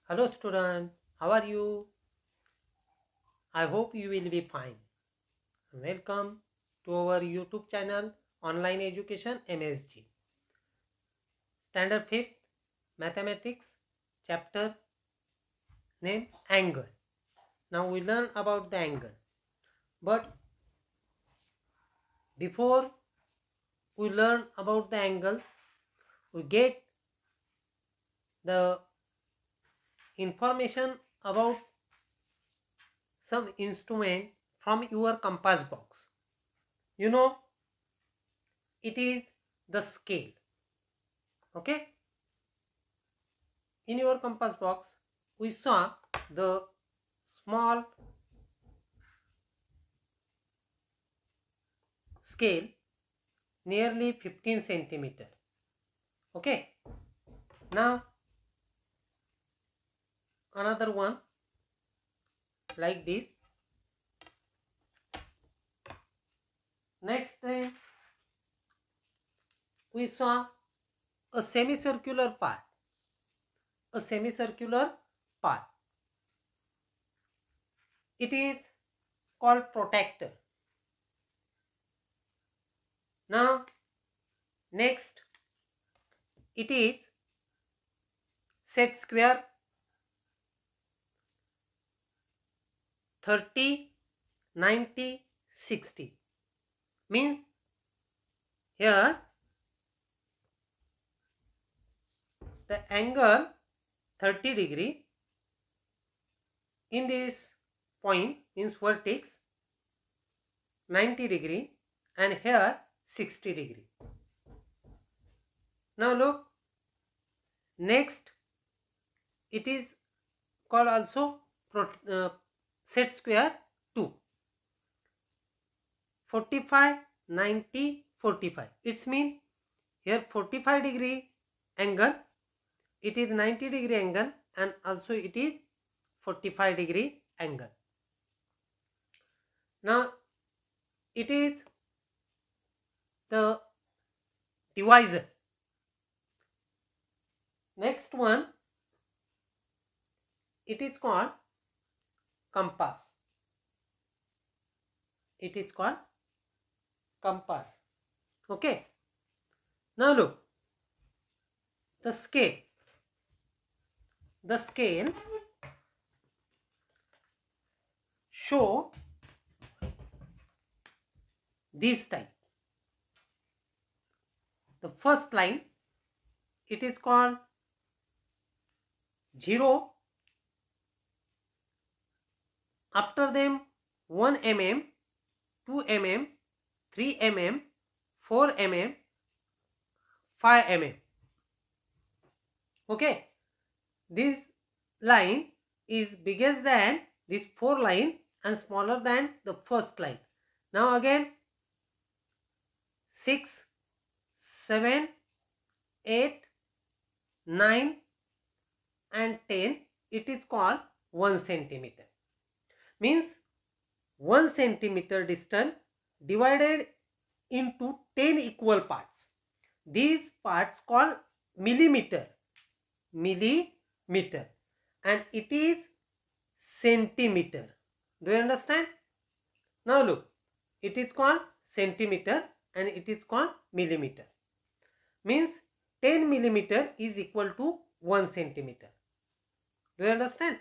Hello student, how are you? I hope you will be fine. Welcome to our YouTube channel Online Education MSG. Standard 5th Mathematics chapter name Angle. Now we learn about the angle. But before we learn about the angles, we get the information about some instrument from your compass box. You know, it is the scale. Okay, in your compass box we saw the small scale nearly 15 centimeter. Okay, now another one like this. Next thing we saw a semicircular part. A semicircular part, it is called protractor. Now next it is set square, 30, 90, 60. Means here the angle 30 degree in this point means vertex, 90 degree, and here 60 degree. Now look, next it is called also set square 2, 45, 90, 45. It's mean here 45 degree angle, it is 90 degree angle, and also it is 45 degree angle. Now it is the divisor. Next one, it is called compass. It is called compass. Okay, now look, the scale show this type. The first line, it is called 0, after them 1 mm, 2 mm, 3 mm, 4 mm, 5 mm. Okay, this line is bigger than this 4 line and smaller than the first line. Now again 6, 7, 8, 9 and 10, it is called 1 centimeter. Means 1 centimeter distance divided into 10 equal parts. These parts called millimeter, and it is centimeter. Do you understand? Now look, it is called centimeter and it is called millimeter. Means 10 millimeter is equal to 1 centimeter. Do you understand?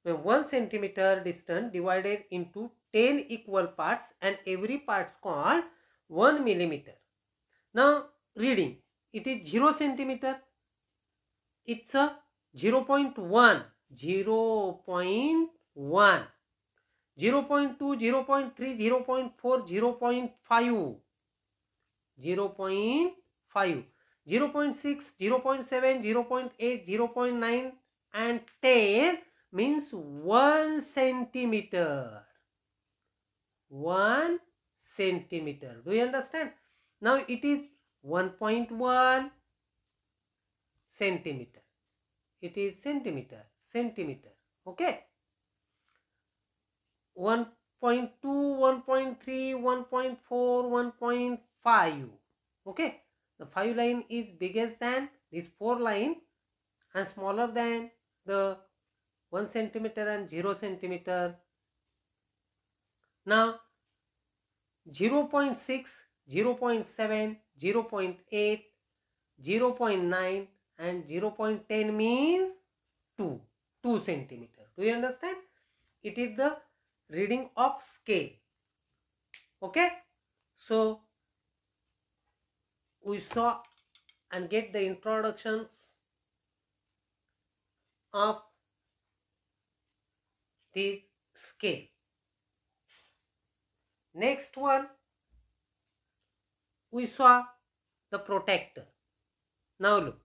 When 1 centimeter distance divided into 10 equal parts and every part is called 1 millimeter. Now reading, it is 0 centimeter. It's a 0.1, 0.1, 0.2, 0.3, 0.4, 0.5, 0.5, 0.6, 0.7, 0.8, 0.9 and 10 means 1 centimeter. 1 centimeter. Do you understand? Now it is 1.1 centimeter. It is centimeter. Okay. 1.2, 1.3, 1.4, 1.5. Okay. The 5 line is bigger than this 4 line and smaller than the 1 centimeter and 0 centimeter. Now 0.6, 0.7, 0.8, 0.9 and 0.10 means 2 centimeter. Do you understand? It is the reading of scale. Okay, so we saw and get the introductions of this scale. Next one, we saw the protractor. Now look,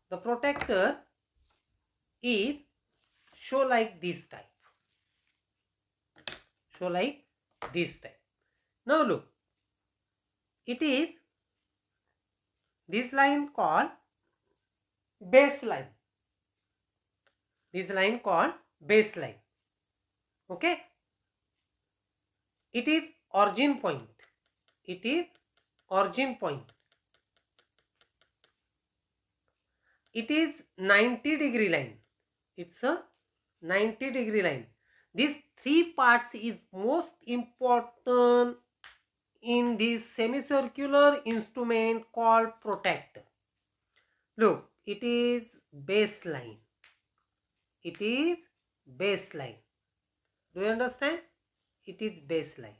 the protractor is show like this type. Show like this type. Now look, it is this line called baseline. This line called baseline. Okay. It is origin point. It is origin point. It is 90-degree line. It's a 90-degree line. These three parts is most important in this semicircular instrument called protractor. Look, it is baseline. It is baseline. Do you understand? It is baseline.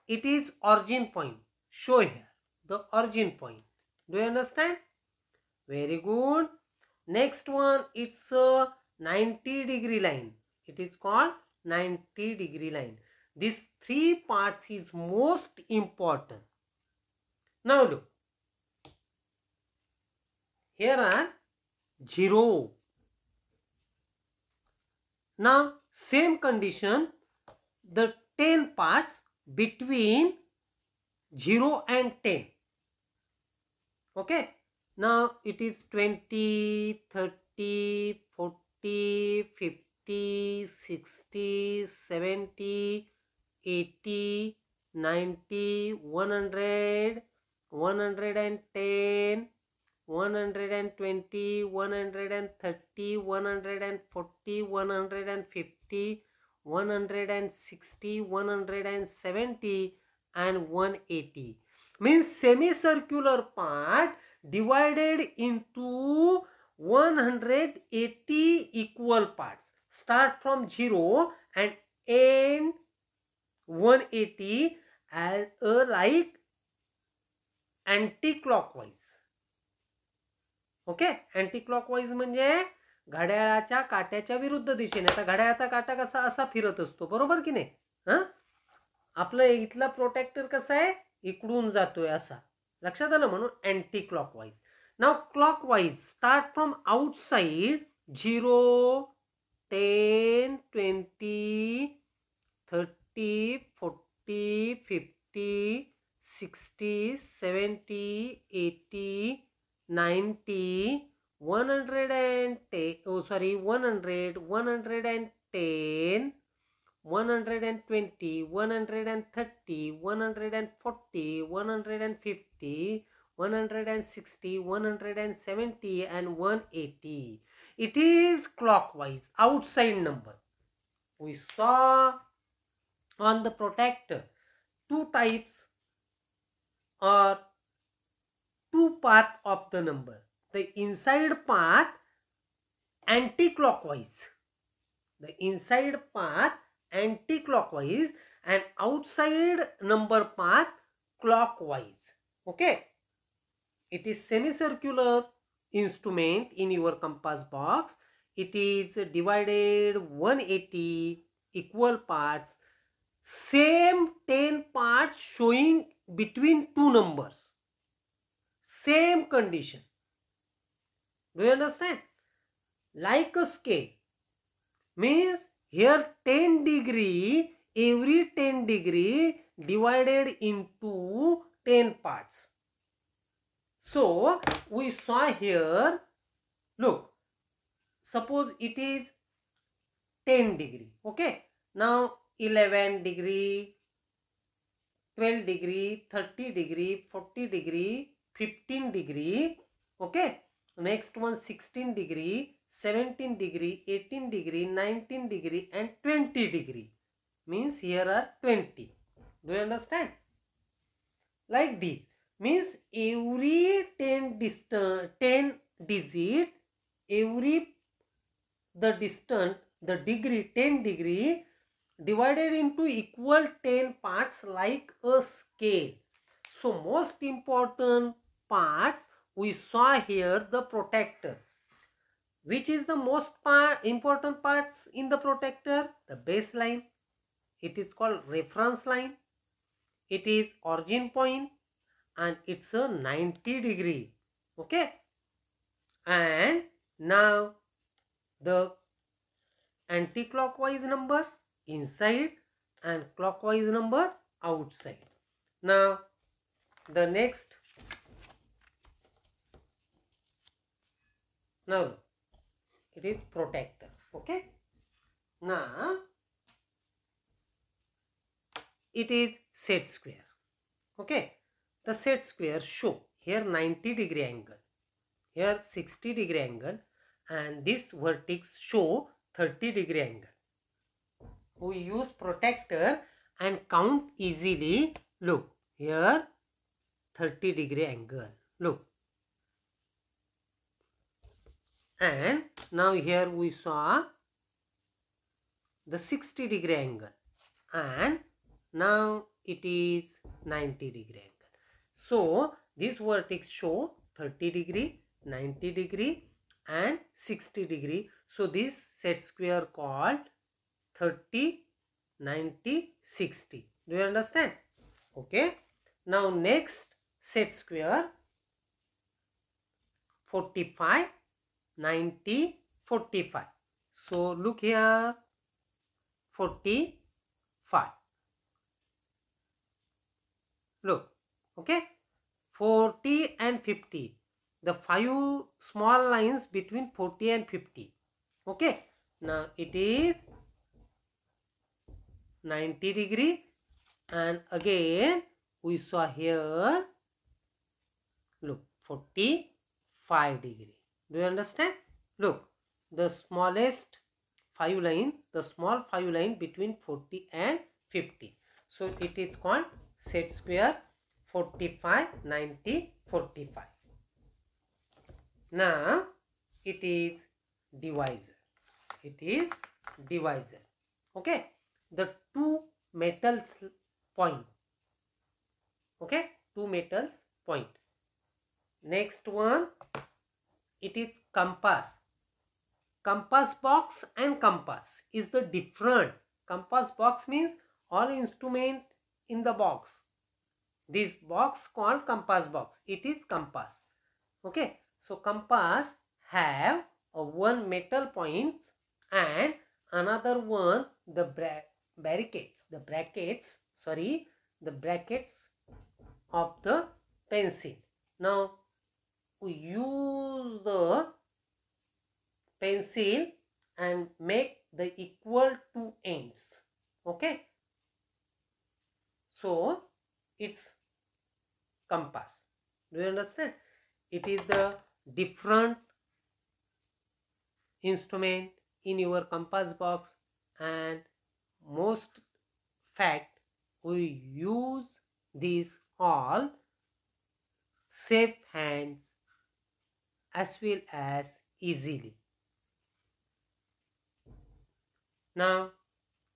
It is origin point. Show here the origin point. Do you understand? Very good. Next one, it's a 90-degree line. It is called 90-degree line. These three parts is most important. Now look. Here are 0. Now same condition, the 10 parts between 0 and 10. Okay. Now it is 20, 30, 40, 50, 60, 70, 80, 90, 100, 110, 120, 130, 140, 150, 160, 170 and 180. Means semicircular part divided into 180 equal parts. Start from 0 and end 180 as a like anti-clockwise. Okay, anti clockwise म्हणजे घड्याळाच्या काट्याच्या विरुद्ध दिशेने. आता घड्याळाचा काटा कसा असा फिरत असतो, बरोबर की नाही? आपलं इथला प्रोटेक्टर कसा आहे, इकडून जातोय असा. लक्षात आलं? म्हणून anti clockwise. Now clockwise start from outside 0, 10, 20, 30, 40, 50, 60, 70, 80, 90, 110, 100, 110, 120, 130, 130, 140, 150, 160, 170 and 180. It is clockwise, outside number. We saw on the protractor two types or two path of the number. The inside path anti-clockwise. The inside path anti-clockwise and outside number path clockwise. Okay. It is semicircular instrument in your compass box. It is divided 180 equal parts. Same 10 parts showing between two numbers. Same condition. Do you understand? Like a scale. Means here 10 degree, every 10 degree divided into 10 parts. So we saw here, look, suppose it is 10 degree. Okay. Now 11 degree, 12 degree, 30 degree, 40 degree, 15 degree. Okay. Next one 16 degree, 17 degree, 18 degree, 19 degree and 20 degree. Means here are 20. Do you understand? Like this. Means every 10 digit, every the distance, the degree, 10 degree divided into equal 10 parts like a scale. So most important parts we saw here, the protractor. Which is the most important parts in the protractor? The baseline. It is called reference line. It is origin point and it's a 90 degree. Okay. And now the anti-clockwise number inside and clockwise number outside. Now the next, now it is protractor. Okay. Now it is set square. Okay. The set square show here 90 degree angle, here 60 degree angle, and this vertex show 30 degree angle. We use protractor and count easily. Look here 30 degree angle. Look. And now here we saw the 60 degree angle and now it is 90 degree angle. So this vertex show 30 degree, 90 degree and 60 degree. So this set square called 30, 90, 60. Do you understand? Okay. Now next set square 45, 90, 45. So look here 45. Look. Okay. 40 and 50. The 5 small lines between 40 and 50. Okay. Now it is 90 degree and again we saw here, look, 45 degree. Do you understand? Look, the smallest 5 line, the small 5 line between 40 and 50. So it is called set square 45, 90, 45. Now it is divisor. It is divisor. Okay. The two metals point. Okay. Two metals point. Next one, it is compass. Compass box and compass is the different. Compass box means all instrument in the box. This box called compass box. It is compass. Okay. So compass have a one metal points and another one the brackets of the pencil. Now we use the pencil and make the equal two ends. Okay. So it's compass. Do you understand? It is the different instrument in your compass box, and most fact we use these all safe hands as well as easily. Now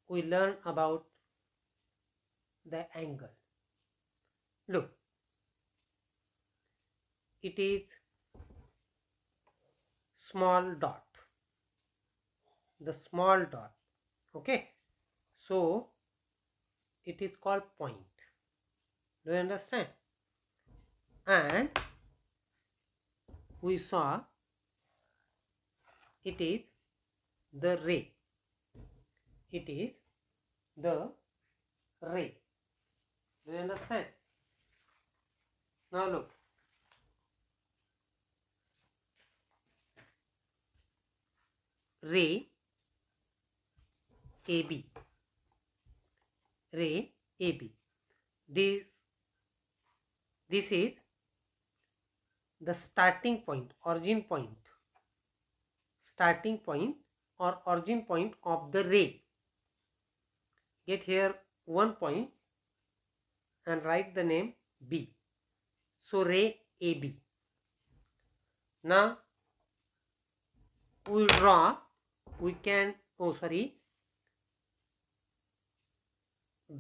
we learn about the angle. Look, it is small dot, the small dot. Okay, so it is called point. Do you understand? And we saw it is the ray. It is the ray. Do you understand? Now look. Ray AB. Ray AB. This is the starting point, origin point, starting point or origin point of the ray. Get here 1 point and write the name B. So ray AB. Now we will draw, we can,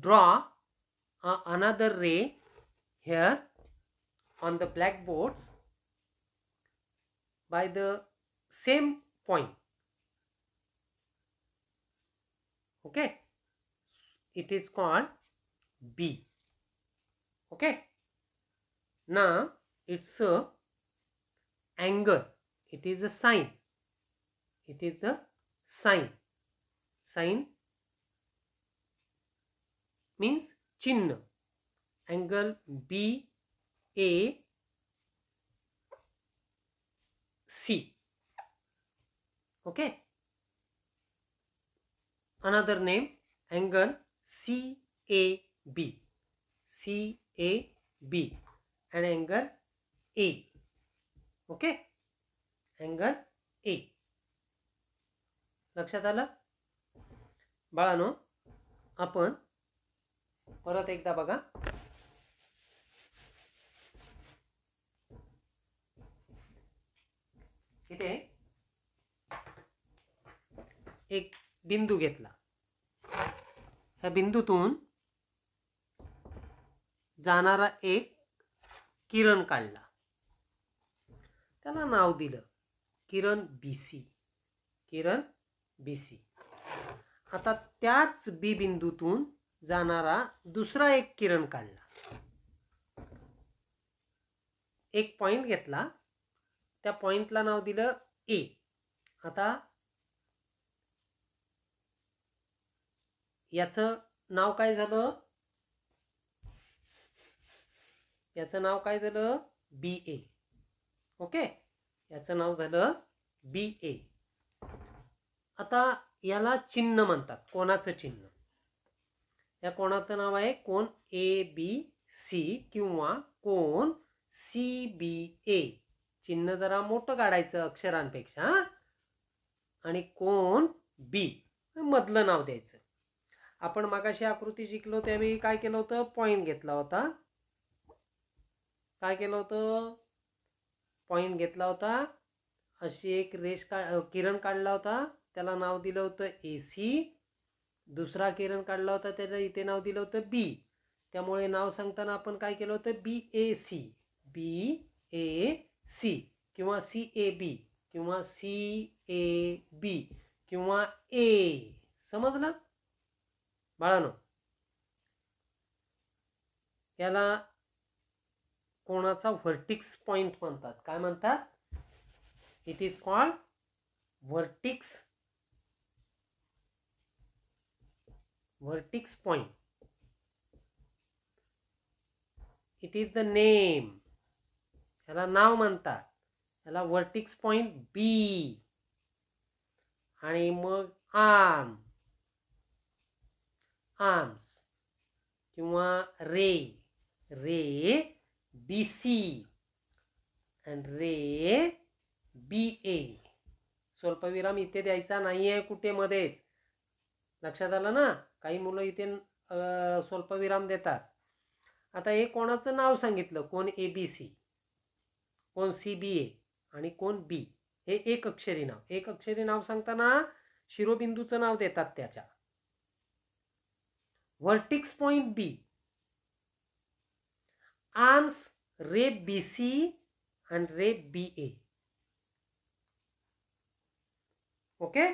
draw another ray here on the blackboards by the same point. Okay, it is called B. Okay, now it's a angle, it is a sign, it is the sign. Sign means chinna. Angle BAC. Okay, another name angle CAB. CAB and angle A. Okay, angle A. लक्षात आलं बाळांनो? आपण परत एकदा बघा. इथे एक बिंदू घेतला. ह्या बिंदूतून जाणारा एक किरण काढला. त्याला नाव दिलं किरण BC. किरण BC. आता त्याच बी बिंदूतून जाणारा दुसरा एक किरण काढला. एक पॉइंट घेतला, त्या पॉइंटला नाव दिलं A. आता याचं नाव काय झालं? याचं नाव काय झालं? BA. ओके, याचं नाव झालं BA. आता याला चिन्ह म्हणतात, कोणाचं चिन्ह. या कोणाचं नाव आहे? कोन ABC किंवा कोन CBA. चिन्ह जरा मोठं काढायचं अक्षरांपेक्षा आणि कोन B मधलं नाव द्यायचं. आपण मागाशी आकृती शिकलो त्यावेळी काय केलं होतं? पॉइंट घेतला होता. काय केलं होतं? पॉइंट घेतला होता, अशी एक रेष किरण काढला होता, त्याला नाव दिलं होतं AC. दुसरा किरण काढला होता, त्याला इथे नाव दिलं होतं B. त्यामुळे नाव सांगताना आपण काय केलं होतं? BAC. BAC किंवा CAB किंवा CAB किंवा A. समजलं बाळांनो? याला कोणाचा व्हर्टिक्स पॉइंट म्हणतात. काय म्हणतात? It is called vertex. Vertex point. It is the name. याला नाव म्हणतात. याला व्हर्टिक्स पॉइंट B. आणि मग आर्म्स किंवा रे BC and रे BA. स्वल्पविराम इथे द्यायचा नाहीये कुठे मध्येच. लक्षात आलं ना? काही मुलं इथे स्वल्पविराम देतात. आता हे कोणाचं नाव सांगितलं? कोन ABC, कोन CBA आणि कोन B. हे एक अक्षरी नाव. एक अक्षरी नाव सांगताना शिरोबिंदूचं नाव देतात त्याच्या. व्हर्टिक्स पॉइंट B, आर्म्स रे BC and रे BA. Okay,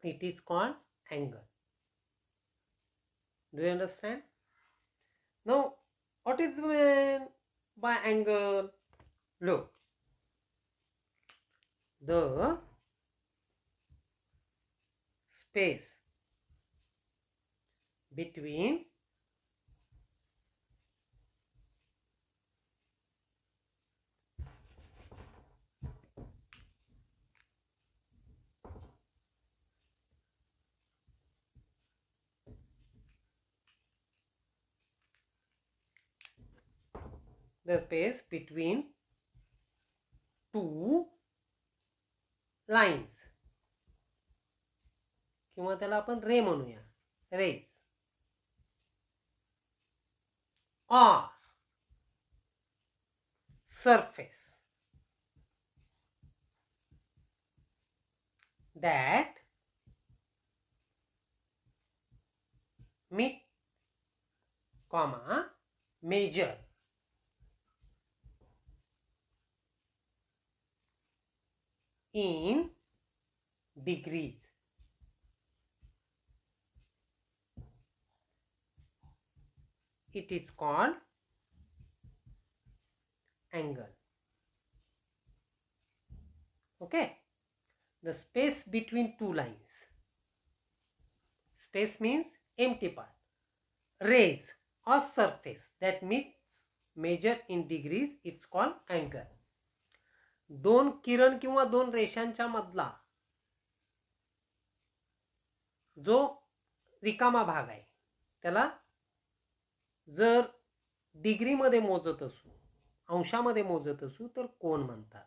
it is called angle. Do you understand? Now what is meant by angle? Look, the space between the space between two lines, किंवा त्याला आपण रे म्हणूया, raise, or surface that meet, measure in degrees. It is called angle. Okay, the space between two lines. Space means empty part. Rays or surface that meets measure in degrees, it's called angle. दोन किरण किंवा दोन रेषांच्या मधला जो रिकामा भाग आहे त्याला जर डिग्री मध्ये मोजत असू, अंशामध्ये मोजत असू, तर कोन म्हणतात.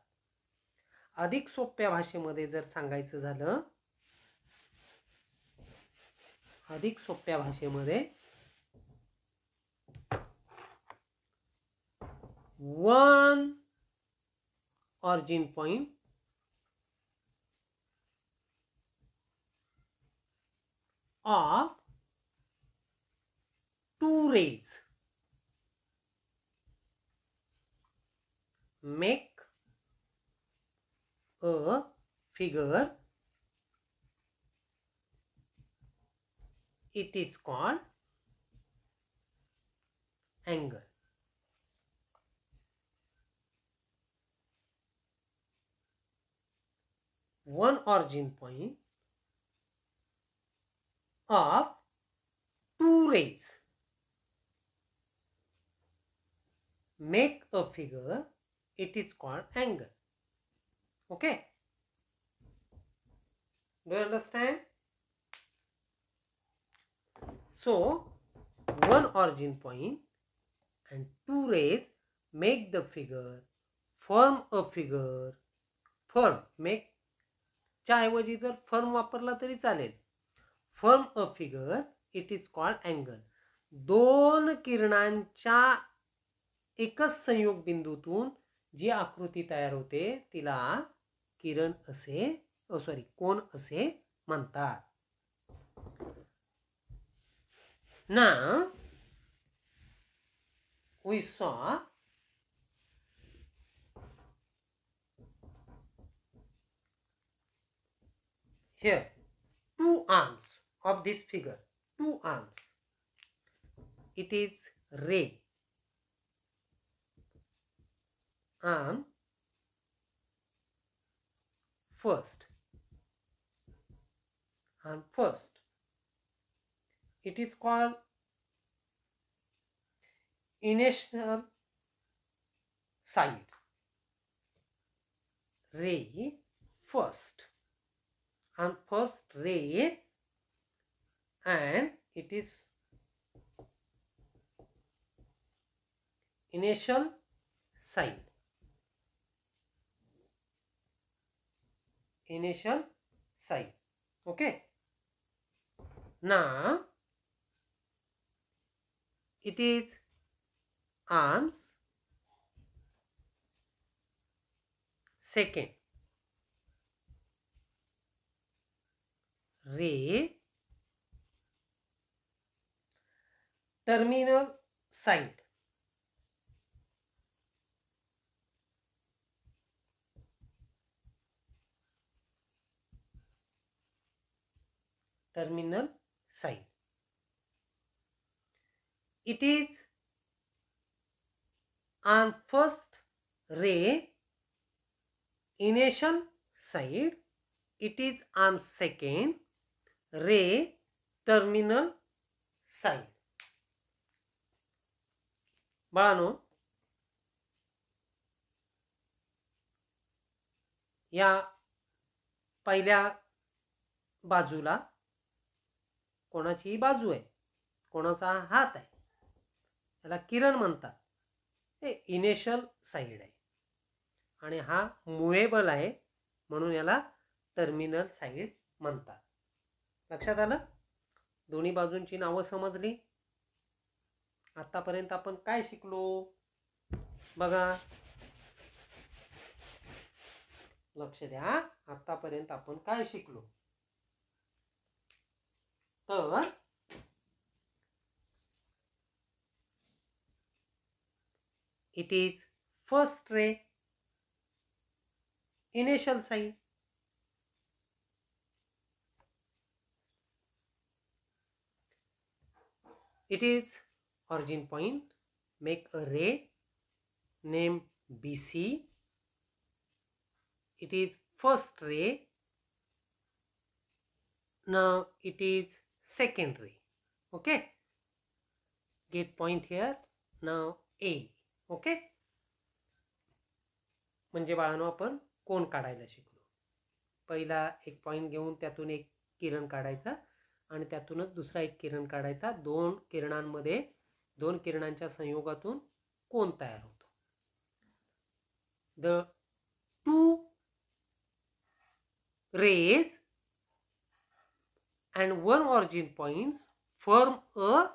अधिक सोप्या भाषेमध्ये जर सांगायचं झालं, अधिक सोप्या भाषेमध्ये one origin point of two rays make a figure. It is called angle. One origin point of two rays make a figure. It is called angle. Okay, do you understand? So one origin point and two rays make the figure, form a figure. Form, make च्या ऐवजी जर firm वापरला तरी चालेल. Form a figure, it is called angle. दोन किरणांच्या एकच संयोग बिंदूतून जी आकृती तयार होते तिला किरण असे कोन असे म्हणतात. Now we saw here two arms of this figure, two arms. It is ray, arm first, arm first. It is called initial side, ray first, and first ray, and it is initial side, initial side. Okay, now it is arms second, ray, terminal side, terminal side. It is on first ray, initial side. It is on second ray, terminal side. बाळांनो, या पहिल्या बाजूला कोणाची बाजू आहे, कोणाचा हात आहे, त्याला किरण म्हणतात. हे इनिशियल साइड आहे. आणि हा मुव्हेबल आहे म्हणून याला टर्मिनल साईड म्हणतात. लक्षात आलं? दोन्ही बाजूंची नावं समजली. आतापर्यंत आपण काय शिकलो बघा, लक्ष द्या. आतापर्यंत आपण काय शिकलो तर it is first ray, initial sign, it is origin point, make a ray, name BC, it is first ray, now it is second ray. Okay, get point here, now A. okay, म्हणजे बाळांनो आपण कोन काढायला शिकलो. पहिला एक point घेऊन त्यातून एक किरण काढायचा आणि त्यातूनच दुसरा एक किरण काढायचा. दोन किरणांमध्ये दोन किरणांच्या संयोगातून कोन तयार होतो. The two rays and one origin points form a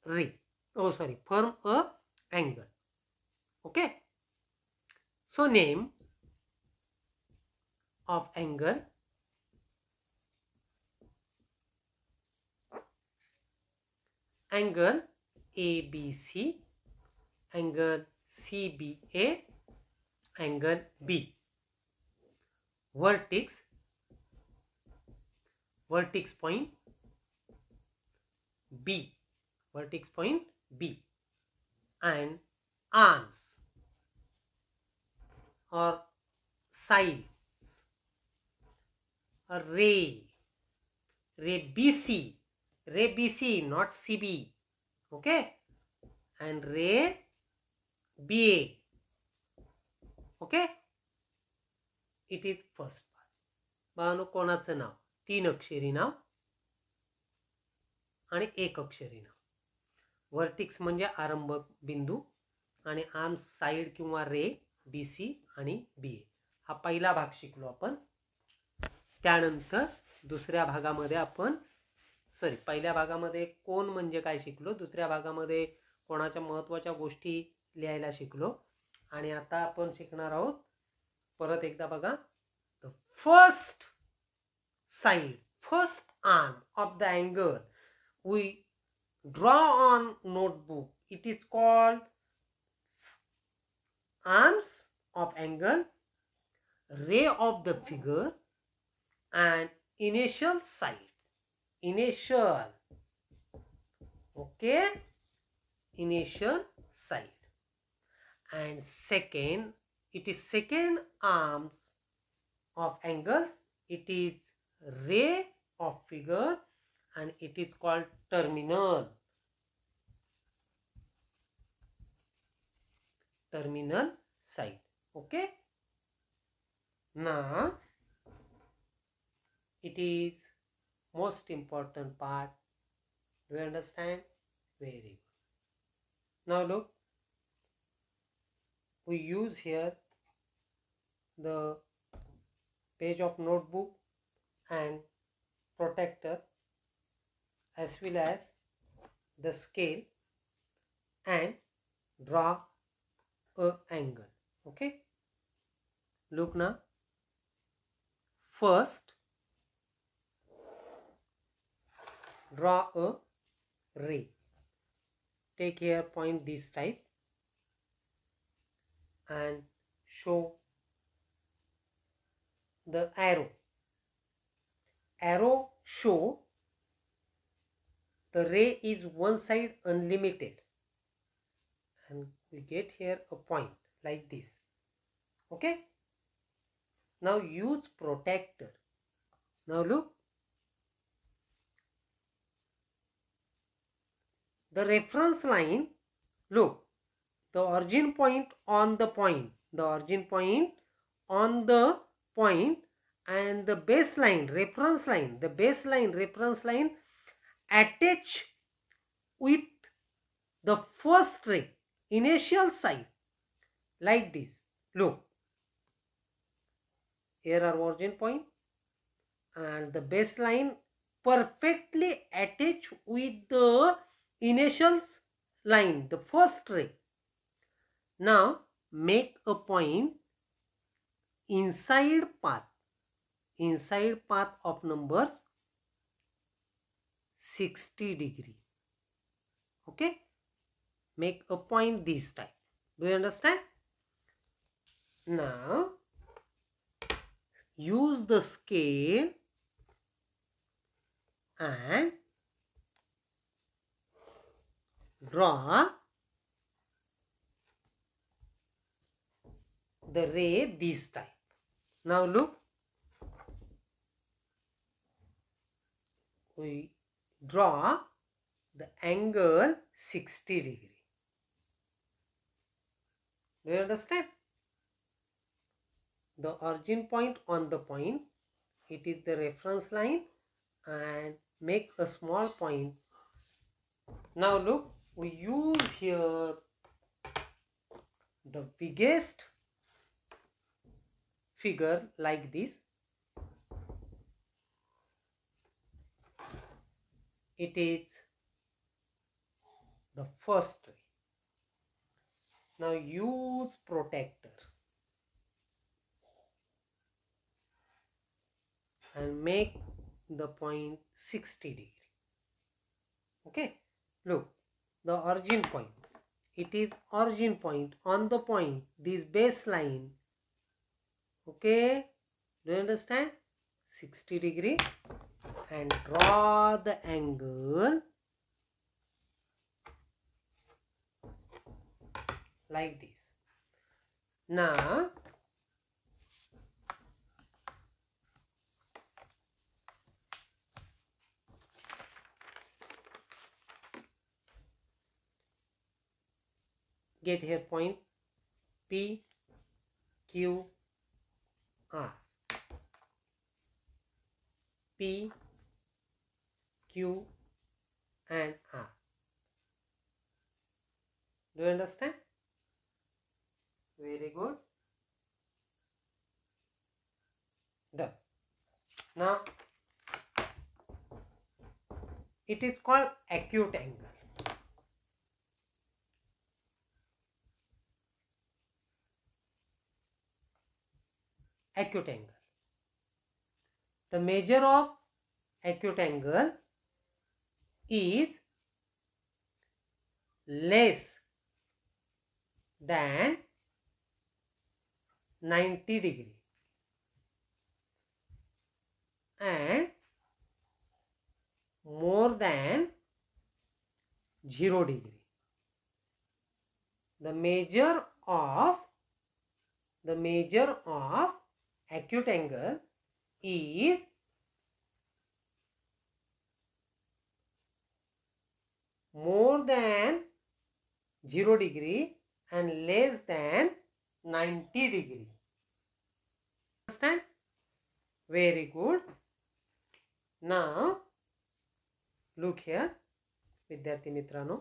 ray. Oh sorry, form a angle. Okay, so name of angle ABC, angle CBA, angle B. Vertex point B, vertex point B, and arms or sides, a ray BC, not CB, okay, and ray BA, okay. It is first part. बाळांनो कोणाचं नाव? 3 अक्षरी नाव आणि 1 अक्षरी नाव. Vertices म्हणजे आरंभ बिंदू आणि arms side किंवा रे BC आणि BA. हा पहिला भाग शिकलो आपण. त्यानंतर दुसऱ्या भागामध्ये आपण पहिल्या भागामध्ये कोन म्हणजे काय शिकलो, दुसऱ्या भागामध्ये कोणाच्या महत्त्वाच्या गोष्टी लिहायला शिकलो आणि आता आपण शिकणार आहोत परत एकदा बघा. The first side, first arm of the angle we draw on notebook, it is called arms of angle, ray of the figure, and initial side. Initial, okay, initial side. And second, it is second arms of angles, it is ray of figure, and it is called terminal side. Okay, now it is most important part. Do you understand? Very good. Now look, we use here the page of notebook and protector as well as the scale and draw a angle. Okay, look now. First draw a ray. Take here point this type and show the arrow. Arrow show the ray is one side unlimited and we get here a point like this. Okay, now use protector. Now look, the reference line, look, the origin point on the point, the origin point on the point, and the baseline reference line, the baseline reference line attach with the first ray, initial side, like this. Look, here are origin point and the baseline perfectly attached with the initial line, the first ray. Now make a point inside path of numbers 60 degree. Okay, make a point this type. Do you understand? Now use the scale and draw the ray this type. Now look, we draw the angle 60 degree. Do you understand? The origin point on the point, it is the reference line, and make a small point. Now look, we use here the biggest figure like this. It is the first ray. Now use protractor and make the point 60 degree. Okay, look, the origin point, it is origin point on the point, this baseline. Okay, do you understand? 60 degree, and draw the angle like this. Now get here point P, Q, R. P, Q and R. Do you understand? Very good. Done. Now it is called acute angle. Acute angle. The measure of acute angle is less than 90 degree and more than 0 degree. The measure of acute angle is more than 0 degree and less than 90 degree. Understand? Very good. Now look here, विद्यार्थी मित्रांनो,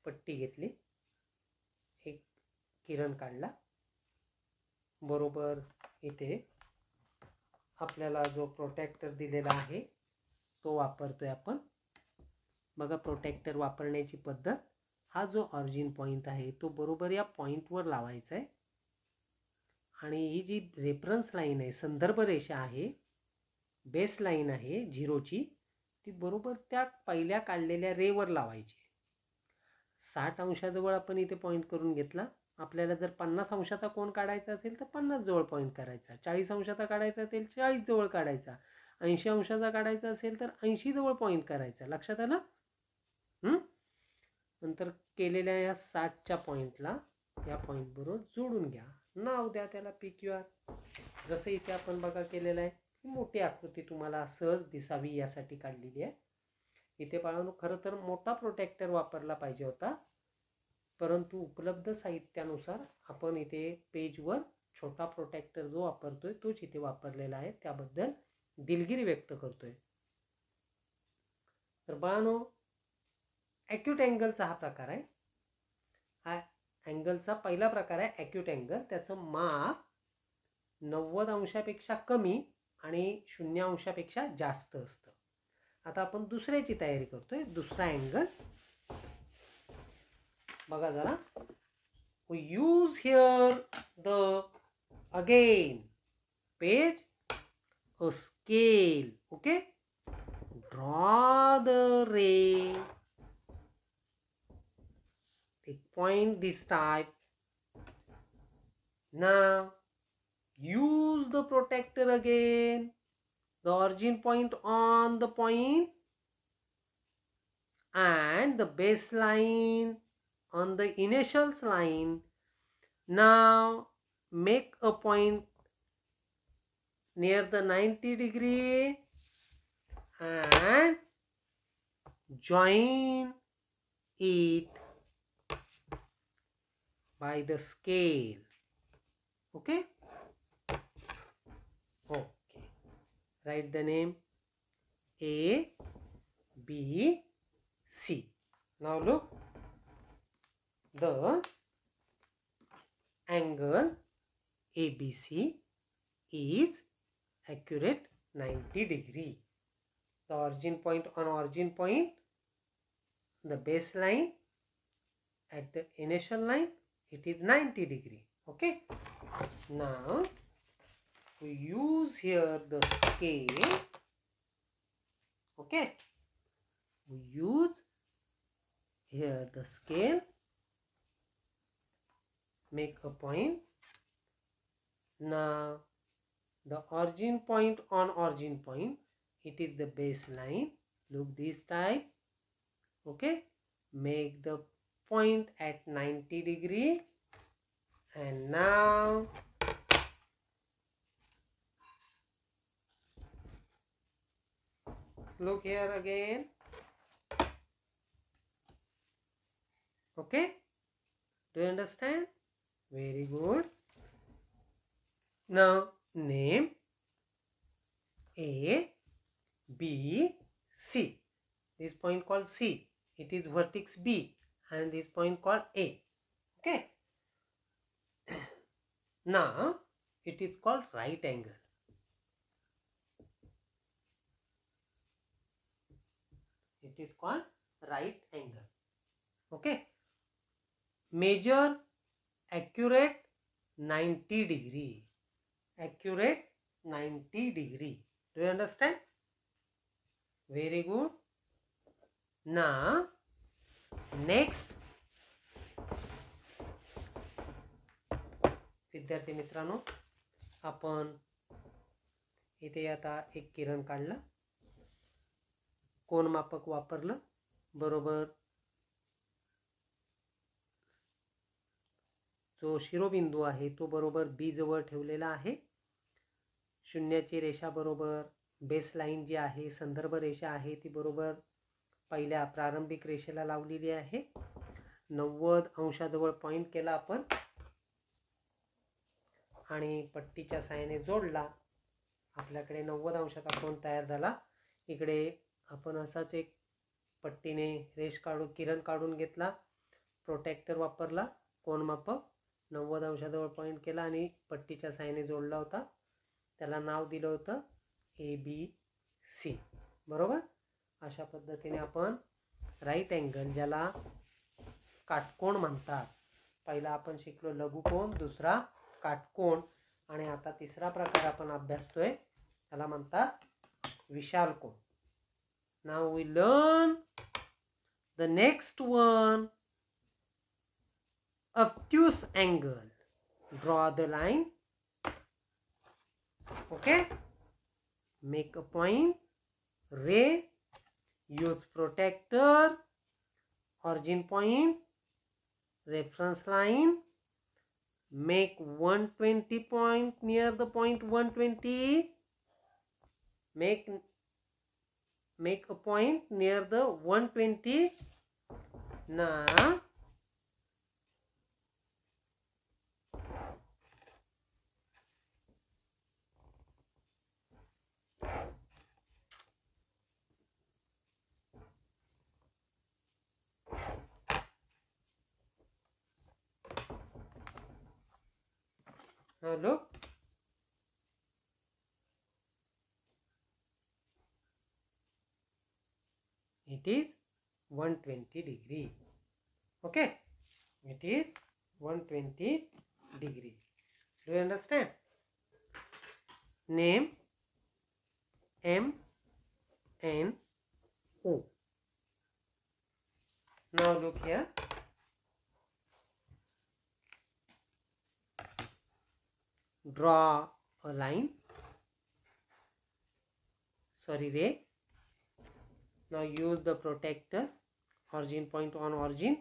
पट्टी घेतली, एक किरण काढला, बरोबर इथे आपल्याला जो प्रोटेक्टर दिलेला आहे तो वापरतोय आपण. बघा प्रोटेक्टर वापरण्याची पद्धत, हा जो ऑरिजिन पॉइंट आहे तो बरोबर या पॉइंटवर लावायचा आहे आणि ही जी रेफरन्स लाईन आहे, संदर्भ रेषा आहे, बेस लाईन आहे झिरोची, ती बरोबर त्या पहिल्या काढलेल्या रेवर लावायची. 60 अंशाजवळ आपण इथे पॉइंट करून घेतला. आपल्याला जर 50 अंशाचा कोण काढायचा असेल तर 50 जवळ पॉइंट करायचा, 40 अंशाचा काढायचा असेल 40 जवळ काढायचा, 80 अंशाचा काढायचा असेल तर 80 जवळ पॉइंट करायचा. लक्षात आलं? नंतर केलेल्या या 60च्या पॉइंटला या पॉइंट बरोबर जोडून घ्या, नाव द्या त्याला PQR. जसं इथे आपण बघा केलेलं आहे. ही मोठी आकृती तुम्हाला सहज दिसावी यासाठी काढलेली आहे. इथे बाळांनो खरं तर मोठा प्रोटेक्टर वापरला पाहिजे होता, परंतु उपलब्ध साहित्यानुसार आपण इथे पेजवर छोटा प्रोटेक्टर जो वापरतोय तोच इथे वापरलेला आहे, त्याबद्दल दिलगिरी व्यक्त करतोय. तर बाळांनो ॲक्यूट अँगलचा हा प्रकार आहे. हा अँगलचा पहिला प्रकार आहे ॲक्यूट अँगल. त्याचं माप 90 अंशापेक्षा कमी आणि 0 अंशापेक्षा जास्त असतं. आता आपण दुसऱ्याची तयारी करतोय. दुसरा अँगल बघा जरा. we use here the again page a scale. Okay, draw the ray, take point this type. Now use the protractor again, the origin point on the point and the baseline on the initial line. Now make a point near the 90 degree and join it by the scale. Okay, write the name A, B, C. Now look, the angle ABC is accurate 90 degree. The origin point on origin point, the baseline at the initial line, it is 90 degree. Okay, now we use here the scale. Okay, we use here the scale, make a point. Now the origin point on origin point, it is the baseline. Look this type. Okay, make the point at 90 degree, and now look here again. Okay, do you understand? Very good. Now name A, B, C. This point called C, it is vertex B, and this point called A. Okay, now it is called right angle. It is called right angle. Okay, measure accurate 90 degree. Accurate 90 degree. Do you understand? Very good. Now next, विद्यार्थी मित्रांनो, आपण इथे आता एक किरण काढला, कोनमापक वापरलं, बरोबर जो शिरोबिंदू आहे तो बरोबर बी जवळ ठेवलेला आहे. शून्याची रेषा बरोबर बेसलाईन जी आहे, संदर्भ रेषा आहे, ती बरोबर पहिल्या प्रारंभिक रेषेला लावलेली आहे. 90 अंशाजवळ पॉइंट केला आपण आणि पट्टीच्या साहाय्याने जोडला. आपल्याकडे 90 अंशाचा कोन तयार झाला. इकडे आपण असाच एक पट्टीने किरण काढून घेतला, प्रोटेक्टर वापरला, कोनमापक 90 अंशाजवळ पॉइंट केला आणि पट्टीच्या साहाय्याने जोडला होता. त्याला नाव दिलं होतं ABC. बरोबर. अशा पद्धतीने आपण राईट अँगल, ज्याला काटकोन म्हणतात, पहिला आपण शिकलो लघुकोन, दुसरा काटकोन, आणि आता तिसरा प्रकार आपण अभ्यासतोय, त्याला म्हणतात विशाल कोन. Now we learn the next one, obtuse angle. Draw the line. Okay, make a point, ray, use protractor, origin point, reference line, make 120 point near the point 120, make a point near the 120. Now look, 120 degree. Okay, it is 120 degree. Do you understand? Name MNO. Now look here. Draw a line. Sorry, ray. Now use the protractor. Origin point on origin.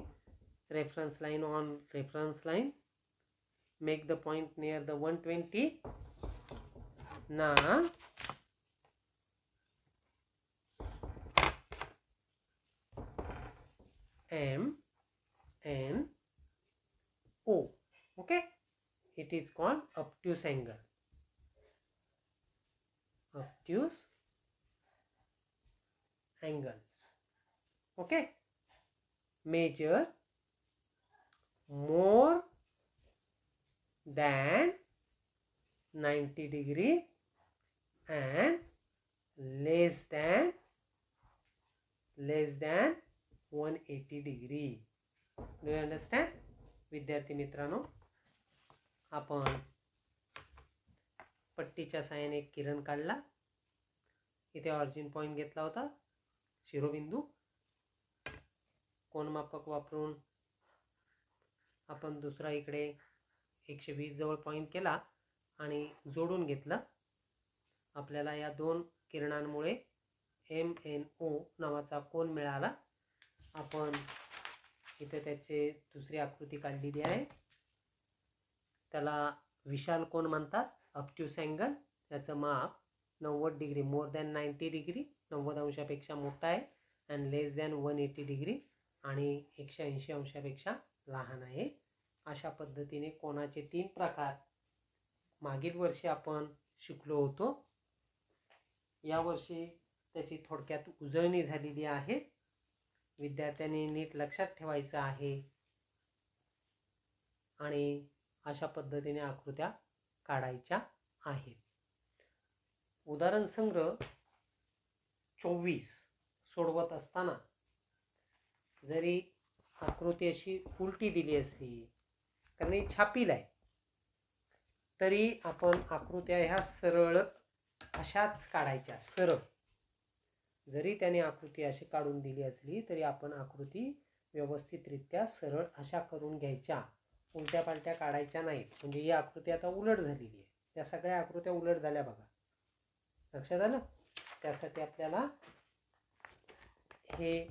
Reference line on reference line. Make the point near the 120. Now MNO. Okay, it is called obtuse angle. Obtuse angles. Okay, measure more than 90 degree and less than 180 degree. Do you understand? विद्यार्थी मित्रांनो, आपण पट्टीच्या साहाय्याने एक किरण काढला. इथे origin point घेतला होता, शिरोबिंदू. कोनमापक वापरून आपण दुसरा इकडे 120 जवळ पॉइंट केला आणि जोडून घेतला. आपल्याला या दोन किरणांमुळे MNO नावाचा कोन मिळाला. आपण इथे त्याची दुसरी आकृती काढलेली आहे. त्याला विशाल कोन म्हणतात, ऑब्ट्यूस अँगल. त्याचं माप 90 डिग्री, मोर दॅन 90 डिग्री, 90 अंशापेक्षा मोठा आहे. अँड लेस दॅन 180 डिग्री, आणि 180 अंशापेक्षा लहान आहे. अशा पद्धतीने कोनाचे 3 प्रकार मागील वर्षी आपण शिकलो होतो. यावर्षी त्याची थोडक्यात उजळणी झालेली आहे. विद्यार्थ्यांनी नीट लक्षात ठेवायचं आहे आणि अशा पद्धतीने आकृत्या काढायच्या आहेत. उदाहरण संग्रह 24 सोडवत असताना जरी आकृती अशी उलटी दिली असली, कारण ही छापील आहे, तरी आपण आकृत्या ह्या सरळ अशाच काढायच्या. सरळ जरी त्याने आकृती अशी काढून दिली असली तरी आपण आकृती व्यवस्थितरित्या सरळ अशा करून घ्यायच्या. उलट्या पालट्या काढायच्या नाहीत. म्हणजे ही आकृती आता उलट झालेली आहे. त्या सगळ्या आकृत्या उलट झाल्या बघा. लक्षात आलं? त्यासाठी आपल्याला हे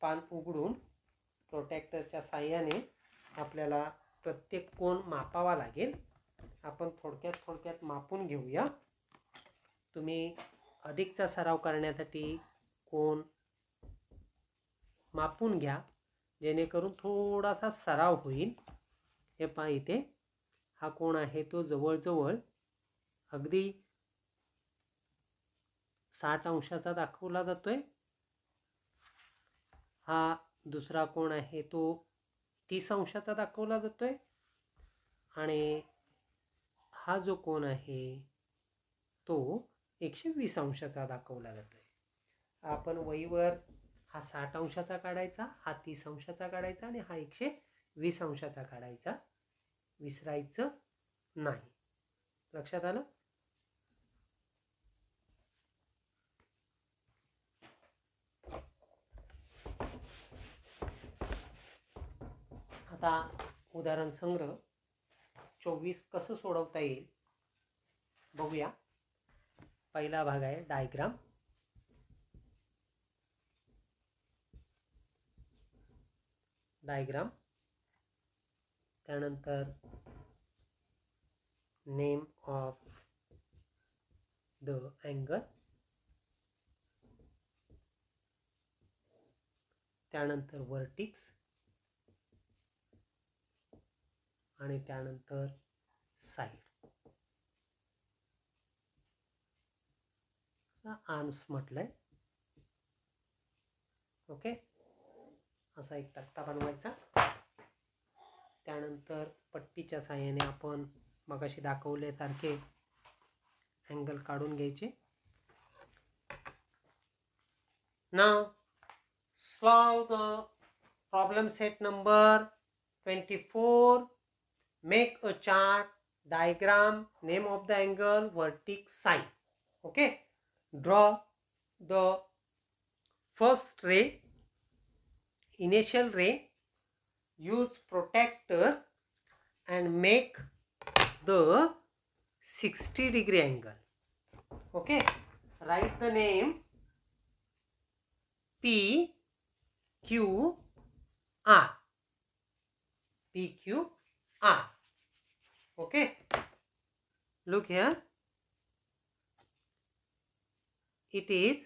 पान उघडून प्रोट्रॅक्टरच्या साहाय्याने आपल्याला प्रत्येक कोन मापावा लागेल. आपण थोडक्यात मापून घेऊया. तुम्ही अधिकचा सराव करण्यासाठी कोन मापून घ्या, जेणेकरून थोडासा सराव होईल. हे पहा, इथे हा कोन आहे तो जवळजवळ अगदी 60 अंशाचा दाखवला जातोय. हा दुसरा कोन आहे तो 30 अंशाचा दाखवला जातोय. आणि हा जो कोन आहे तो 120 अंशाचा दाखवला जातोय. आपण वहीवर हा 60 अंशाचा काढायचा, हा 30 अंशाचा काढायचा आणि हा 120 अंशाचा काढायचा. विसरायचं नाही. लक्षात आलं? आता उदाहरण संग्रह 24 कसं सोडवता येईल बघूया. पहिला भाग आहे डायग्राम. त्यानंतर नेम ऑफ द अँगल, त्यानंतर वर्टिक्स, आणि त्यानंतर साइड. आर्म्स म्हटलंय. ओके, असा एक तक्ता बनवायचा. त्यानंतर पट्टीच्या साहाय्याने आपण मगाशी दाखवल्यासारखे अँगल काढून घ्यायचे. नाव solve the problem set number 24. Make a chart, diagram, name of the angle, vertex, side. Okay, draw the first ray, initial ray, use protractor and make the 60-degree angle. Okay, write the name P Q R. P Q R. Okay, look here, it is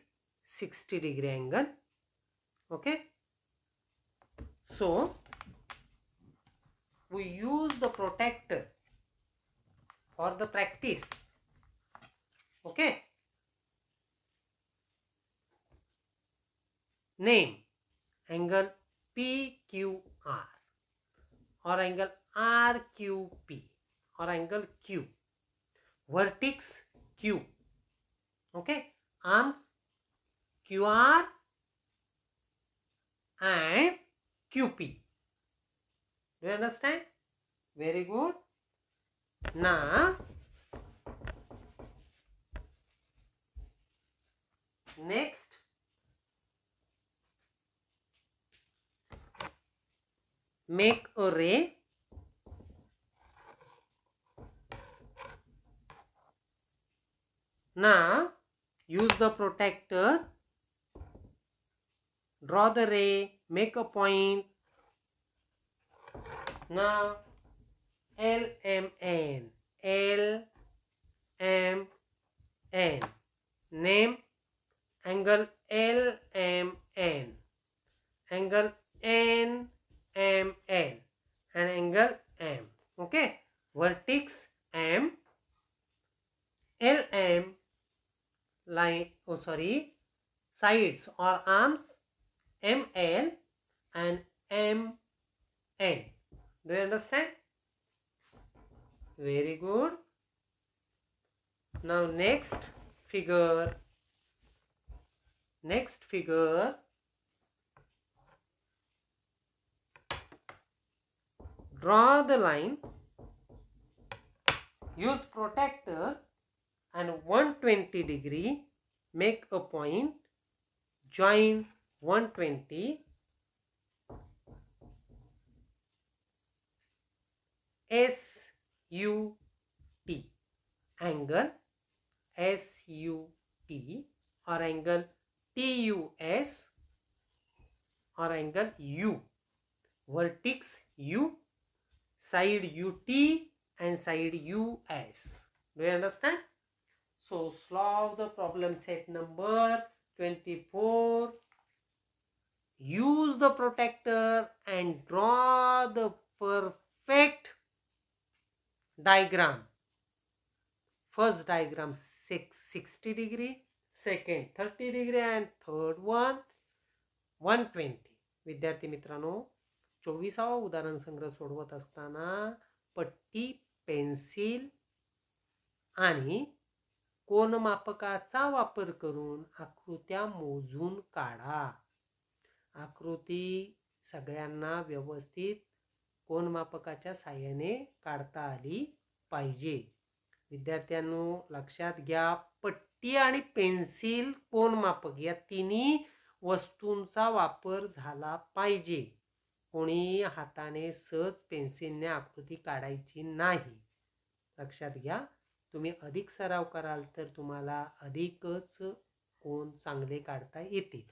60-degree angle. Okay, so we use the protractor for the practice. Okay, name angle PQR or angle RQP or angle Q, vertex Q. Okay, arms QR and QP. Do you understand? Very good. Now next, make a ray. Now use the protractor, draw the ray, make a point. Now LMN, LMN, name angle LMN, angle NML and angle M. Okay, vertex M, LM, line, sides or arms ML and MN. Do you understand? Very good. Now next figure. Draw the line, use protractor and 120-degree, make a point, join 120, SUT, angle SUT or angle TUS or angle U, vertex U, side UT and side US. Do you understand? So solve the problem set number 24. Use the protractor and draw the perfect diagram. First diagram 60-degree, second 30-degree and third one 120. विद्यार्थी मित्रांनो, 24वा उदाहरण संग्रह सोडवत असताना पट्टी, pencil आणि कोनमापकाचा वापर करून आकृत्या मोजून काढा. आकृती सगळ्यांना व्यवस्थित कोनमापकाच्या साहाय्याने काढता आली पाहिजे. विद्यार्थ्यांनो लक्षात घ्या, पट्टी आणि पेन्सिल, कोनमापक या तिन्ही वस्तूंचा वापर झाला पाहिजे. कोणी हाताने सहज पेन्सिलने आकृती काढायची नाही. लक्षात घ्या. तुम्ही अधिक सराव कराल तर तुम्हाला अधिकच कोन चांगले काढता येतील.